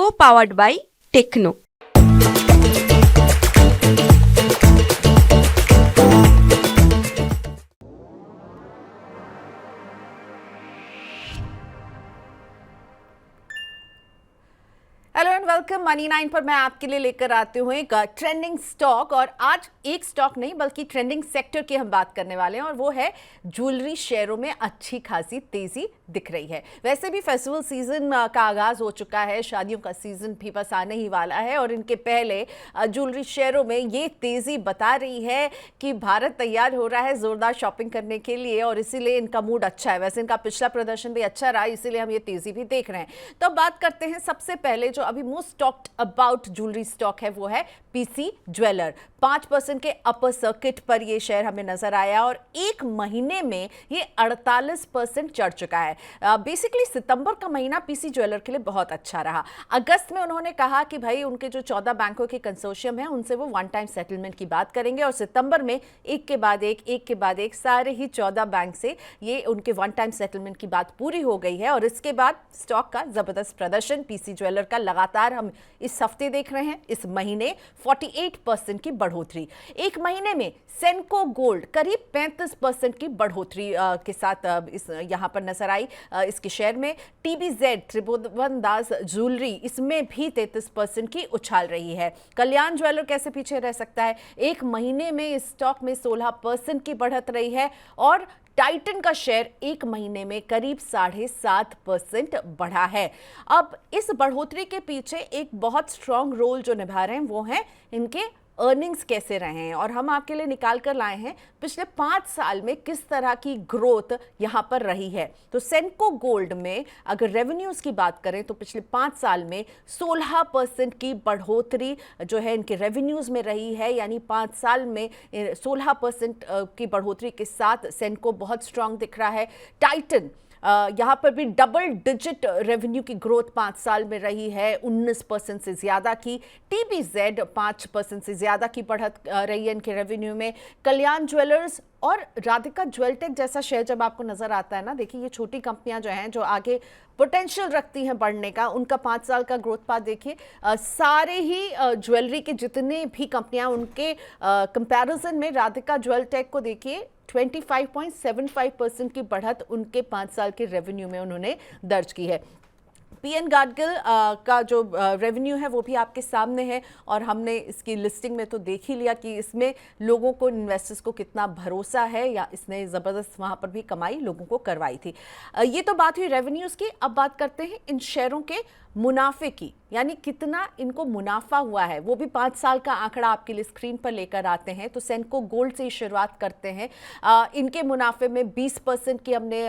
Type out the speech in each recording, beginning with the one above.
co-powered by Techno. Hello and welcome money 9 पर मैं आपके लिए लेकर आती हूँ एक ट्रेंडिंग स्टॉक। और आज एक स्टॉक नहीं बल्कि ट्रेंडिंग सेक्टर की हम बात करने वाले हैं और वो है ज्वेलरी शेयरों में अच्छी खासी तेजी दिख रही है। वैसे भी फेस्टिवल सीजन का आगाज हो चुका है, शादियों का सीजन भी बस आने ही वाला है और इनके पहले ज्वेलरी शेयरों में ये तेजी बता रही है कि भारत तैयार हो रहा है जोरदार शॉपिंग करने के लिए और इसीलिए इनका मूड अच्छा है। वैसे इनका पिछला प्रदर्शन भी अच्छा रहा, इसीलिए हम ये तेजी भी देख रहे हैं। तो बात करते हैं सबसे पहले जो अभी most talked about jewellery stock है वो है पीसी ज्वेलर। 5% के अपर सर्किट पर ये शेयर हमें नजर आया और एक महीने में ये 48% चढ़ चुका है। बेसिकली सितंबर का महीना पीसी ज्वेलर के लिए बहुत अच्छा रहा। अगस्त में उन्होंने कहा कि भाई उनके जो 14 बैंकों के कंसोर्शियम है उनसे वो वन टाइम सेटलमेंट की बात करेंगे और सितंबर में एक के बाद एक सारे ही 14 बैंक से ये उनके वन टाइम सेटलमेंट की बात पूरी हो गई है। और इसके बाद स्टॉक का जबरदस्त प्रदर्शन पीसी ज्वेलर का लगातार हम इस हफ्ते देख रहे हैं। इस महीने 48% की बढ़ोतरी, एक महीने में सेंको गोल्ड करीब 35% की बढ़ोतरी के साथ यहां पर नजर आई इसके शेयर में। टीबीजेड त्रिभुवन दास ज्वेलरी इसमें भी 33% की उछाल रही है। कल्याण ज्वेलर कैसे पीछे रह सकता है, एक महीने में इस स्टॉक में 16% की बढ़त रही है। और टाइटन का शेयर एक महीने में करीब 7.5% बढ़ा है। अब इस बढ़ोतरी के पीछे एक बहुत स्ट्रॉन्ग रोल जो निभा रहे हैं वो है इनके अर्निंग्स कैसे रहे हैं और हम आपके लिए निकाल कर लाए हैं पिछले 5 साल में किस तरह की ग्रोथ यहां पर रही है। तो सेंको गोल्ड में अगर रेवेन्यूज की बात करें तो पिछले 5 साल में 16% की बढ़ोतरी जो है इनके रेवेन्यूज में रही है, यानी 5 साल में 16% की बढ़ोतरी के साथ सेंको बहुत स्ट्रांग दिख रहा है। टाइटन यहाँ पर भी डबल डिजिट रेवेन्यू की ग्रोथ 5 साल में रही है, 19% से ज्यादा की। टीबीजेड 5% से ज्यादा की बढ़त रही है इनके रेवेन्यू में। कल्याण ज्वेलर्स और राधिका ज्वेलटेक जैसा शेयर जब आपको नजर आता है ना, देखिए ये छोटी कंपनियां जो हैं जो आगे पोटेंशियल रखती हैं बढ़ने का, उनका 5 साल का ग्रोथ पाथ देखिए। सारे ही ज्वेलरी के जितने भी कंपनियां उनके कंपैरिजन में राधिका ज्वेलटेक को देखिए 25.75% की बढ़त उनके 5 साल के रेवेन्यू में उन्होंने दर्ज की है। पीएन गाडगिल का जो रेवेन्यू है वो भी आपके सामने है और हमने इसकी लिस्टिंग में तो देख ही लिया कि इसमें लोगों को, इन्वेस्टर्स को कितना भरोसा है या इसने ज़बरदस्त वहाँ पर भी कमाई लोगों को करवाई थी। ये तो बात हुई रेवेन्यूज़ की। अब बात करते हैं इन शेयरों के मुनाफे की, यानी कितना इनको मुनाफा हुआ है। वो भी 5 साल का आंकड़ा आपके लिए स्क्रीन पर लेकर आते हैं। तो सेंको गोल्ड से ही शुरुआत करते हैं। इनके मुनाफे में 20% की हमने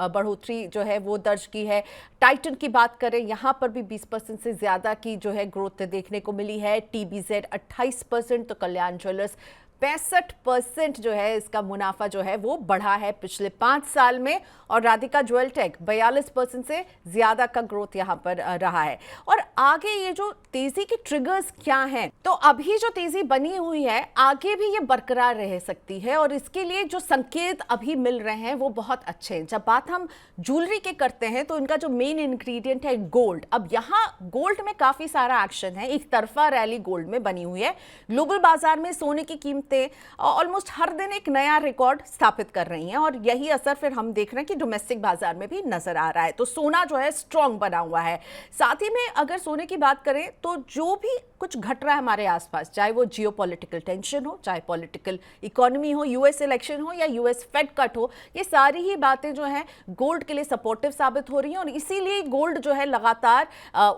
बढ़ोतरी जो है वो दर्ज की है। टाइटन की बात करें यहाँ पर भी 20% से ज़्यादा की जो है ग्रोथ देखने को मिली है। टीबीजेड 28%, तो कल्याण ज्वेलर्स 65% जो है इसका मुनाफा जो है वो बढ़ा है पिछले 5 साल में। और राधिका ज्वेलटेक 42% से ज्यादा का ग्रोथ यहां पर रहा है। और आगे ये जो तेजी के ट्रिगर्स क्या हैं, तो अभी जो तेजी बनी हुई है आगे भी ये बरकरार रह सकती है और इसके लिए जो संकेत अभी मिल रहे हैं वो बहुत अच्छे हैं। जब बात हम ज्वेलरी के करते हैं तो इनका जो मेन इंग्रेडिएंट है गोल्ड। अब यहाँ गोल्ड में काफी सारा एक्शन है, एक तरफा रैली गोल्ड में बनी हुई है। ग्लोबल बाजार में सोने की कीमत ऑलमोस्ट हर दिन एक नया रिकॉर्ड स्थापित कर रही हैं और यही असर फिर हम देख रहे हैं कि डोमेस्टिक बाजार में भी नजर आ रहा है। तो सोना जो है स्ट्रांग बना हुआ है। साथ ही में अगर सोने की बात करें तो जो भी कुछ घट रहा है हमारे आसपास, चाहे वो जियोपॉलिटिकल टेंशन हो, चाहे पॉलिटिकल इकोनॉमी हो, यूएस इलेक्शन हो या यूएस फेड कट हो, ये सारी ही बातें जो हैं गोल्ड के लिए सपोर्टिव साबित हो रही हैं और इसीलिए गोल्ड जो है लगातार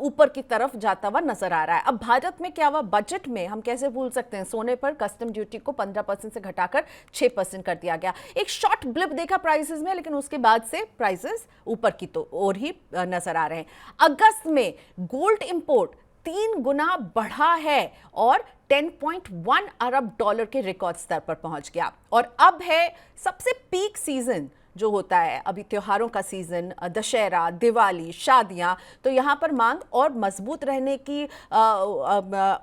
ऊपर की तरफ जाता हुआ नजर आ रहा है। अब भारत में क्या हुआ, बजट में हम कैसे भूल सकते हैं, सोने पर कस्टम ड्यूटी को 15% से घटाकर 6% कर दिया गया। एक शॉर्ट ब्लिप देखा प्राइसेस में, लेकिन उसके बाद से प्राइसेस ऊपर की तो और ही नजर आ रहे हैं। अगस्त में गोल्ड इंपोर्ट 3 गुना बढ़ा है और 10.1 अरब डॉलर के रिकॉर्ड स्तर पर पहुंच गया और अब है सबसे पीक सीजन जो होता है, अभी त्योहारों का सीजन, दशहरा, दिवाली, शादियां, तो यहाँ पर मांग और मजबूत रहने की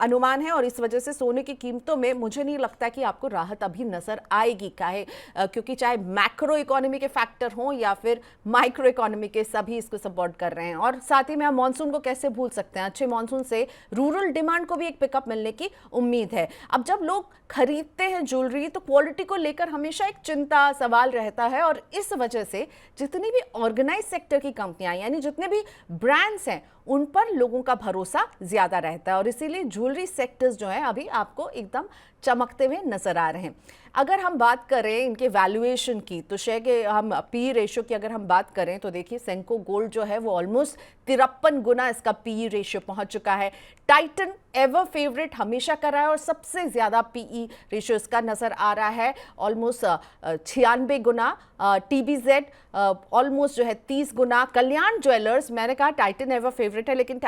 अनुमान है और इस वजह से सोने की कीमतों में मुझे नहीं लगता कि आपको राहत अभी नजर आएगी, क्योंकि चाहे मैक्रो इकोनॉमी के फैक्टर हों या फिर माइक्रो इकोनॉमी के, सभी इसको सपोर्ट कर रहे हैं। और साथ ही में हम मानसून को कैसे भूल सकते हैं, अच्छे मानसून से रूरल डिमांड को भी एक पिकअप मिलने की उम्मीद है। अब जब लोग खरीदते हैं ज्वेलरी तो क्वालिटी को लेकर हमेशा एक चिंता, सवाल रहता है और इस वजह से जितनी भी ऑर्गेनाइज सेक्टर की कंपनियां, यानी जितने भी ब्रांड्स हैं, उन पर लोगों का भरोसा ज्यादा रहता है और इसीलिए ज्वेलरी सेक्टर्स जो है अभी आपको एकदम चमकते हुए नजर आ रहे हैं। अगर हम बात करें इनके वैल्यूएशन की, तो शेयर के हम पी रेशियो की अगर हम बात करें तो देखिए सेंको गोल्ड जो है वो ऑलमोस्ट 53 गुना इसका पी रेशियो पहुंच चुका है। टाइटन एवर फेवरेट हमेशा कर रहा है और सबसे ज्यादा पीई रेशियो इसका नजर आ रहा है, ऑलमोस्ट 96 गुना। टीबीजेड ऑलमोस्ट जो है 30 गुना। कल्याण ज्वेलर्स, मैंने कहा टाइटन एवर फेवरेट है, लेकिन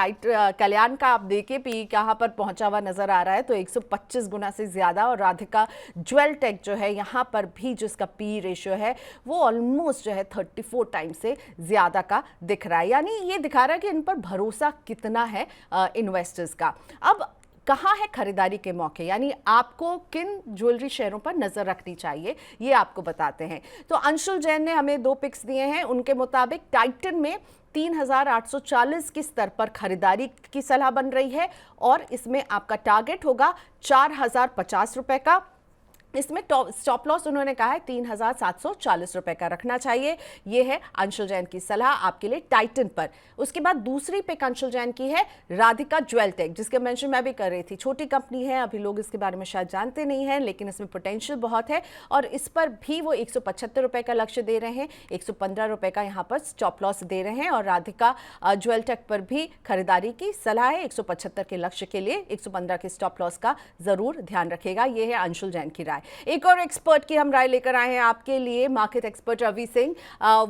कल्याण का आप देखिए पी कहां पर पहुंचा हुआ नजर आ रहा है, तो 125 गुना से ज्यादा। और राधिका ज्वेल टेक जो है यहाँ पर भी जिसका पी रेशियो है वो ऑलमोस्ट जो है 34 टाइम्स से ज्यादा का दिख रहा है, यानी ये दिखा रहा है कि इन पर भरोसा कितना है इन्वेस्टर्स का। अब कहाँ है खरीदारी के मौके, यानी आपको किन ज्वेलरी शेयरों पर नजर रखनी चाहिए, ये आपको बताते हैं। तो अंशुल जैन ने हमें 2 पिक्स दिए हैं, उनके मुताबिक टाइटन में 3840 के स्तर पर खरीदारी की सलाह बन रही है और इसमें आपका टारगेट होगा 4050 रुपए का। इसमें स्टॉप लॉस उन्होंने कहा है 3740 रुपए का रखना चाहिए। यह है अंशुल जैन की सलाह आपके लिए टाइटन पर। उसके बाद दूसरी पिक अंशुल जैन की है राधिका ज्वेल टेक, जिसके मेंशन मैं भी कर रही थी। छोटी कंपनी है, अभी लोग इसके बारे में शायद जानते नहीं हैं, लेकिन इसमें पोटेंशियल बहुत है और इस पर भी वो 175 रुपए का लक्ष्य दे रहे हैं, 115 रुपए का यहाँ पर स्टॉप लॉस दे रहे हैं। और राधिका ज्वेल टेक पर भी खरीदारी की सलाह है, 175 के लक्ष्य के लिए 115 के स्टॉप लॉस का जरूर ध्यान रखेगा। यह है अंशुल जैन की राय। एक और एक्सपर्ट की हम राय लेकर आए हैं आपके लिए, मार्केट एक्सपर्ट रवि सिंह।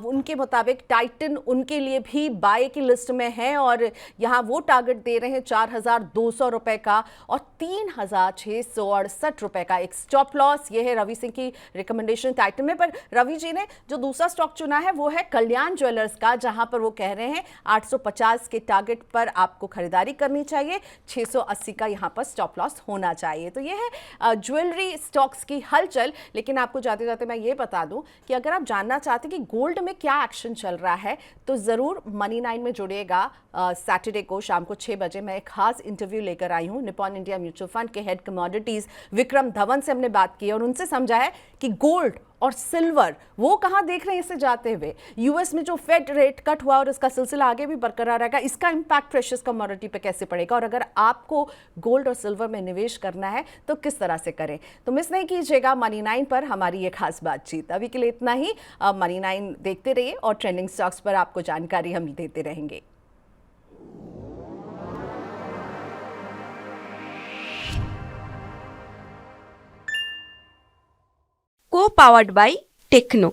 उनके मुताबिक टाइटन उनके लिए भी बाय की लिस्ट में है और यहां वो टारगेट दे रहे हैं 4200 रुपए का और 3668 रुपए का एक स्टॉप लॉस। ये है रवि सिंह की रिकमेंडेशन टाइटन में। पर रवि जी ने जो दूसरा स्टॉक चुना है वो है कल्याण ज्वेलर्स का, जहां पर वो कह रहे हैं 850 के टारगेट पर आपको खरीदारी करनी चाहिए, 680 का यहां पर स्टॉप लॉस होना चाहिए। तो ये है ज्वेलरी स्टॉक्स की हलचल। लेकिन आपको जाते जाते मैं ये बता दूं कि अगर आप जानना चाहते हैं कि गोल्ड में क्या एक्शन चल रहा है तो जरूर मनी 9 में जुड़िएगा। सैटरडे को शाम को 6 बजे मैं एक खास इंटरव्यू लेकर आई हूं। निपॉन इंडिया म्यूचुअल फंड के हेड कमोडिटीज विक्रम धवन से हमने बात की और उनसे समझा है कि गोल्ड और सिल्वर वो कहां देख रहे हैं इसे जाते हुए। यूएस में जो फेड रेट कट हुआ और इसका सिलसिला आगे भी बरकरार रहेगा, इसका इंपैक्ट प्रेशियस कमोडिटी पे कैसे पड़ेगा और अगर आपको गोल्ड और सिल्वर में निवेश करना है तो किस तरह से करें। तो मिस नहीं कीजिएगा मनी 9 पर हमारी ये खास बातचीत। अभी के लिए इतना ही। मनी 9 देखते रहिए और ट्रेंडिंग स्टॉक्स पर आपको जानकारी हम देते रहेंगे। को पावर्ड बाय टेक्नो।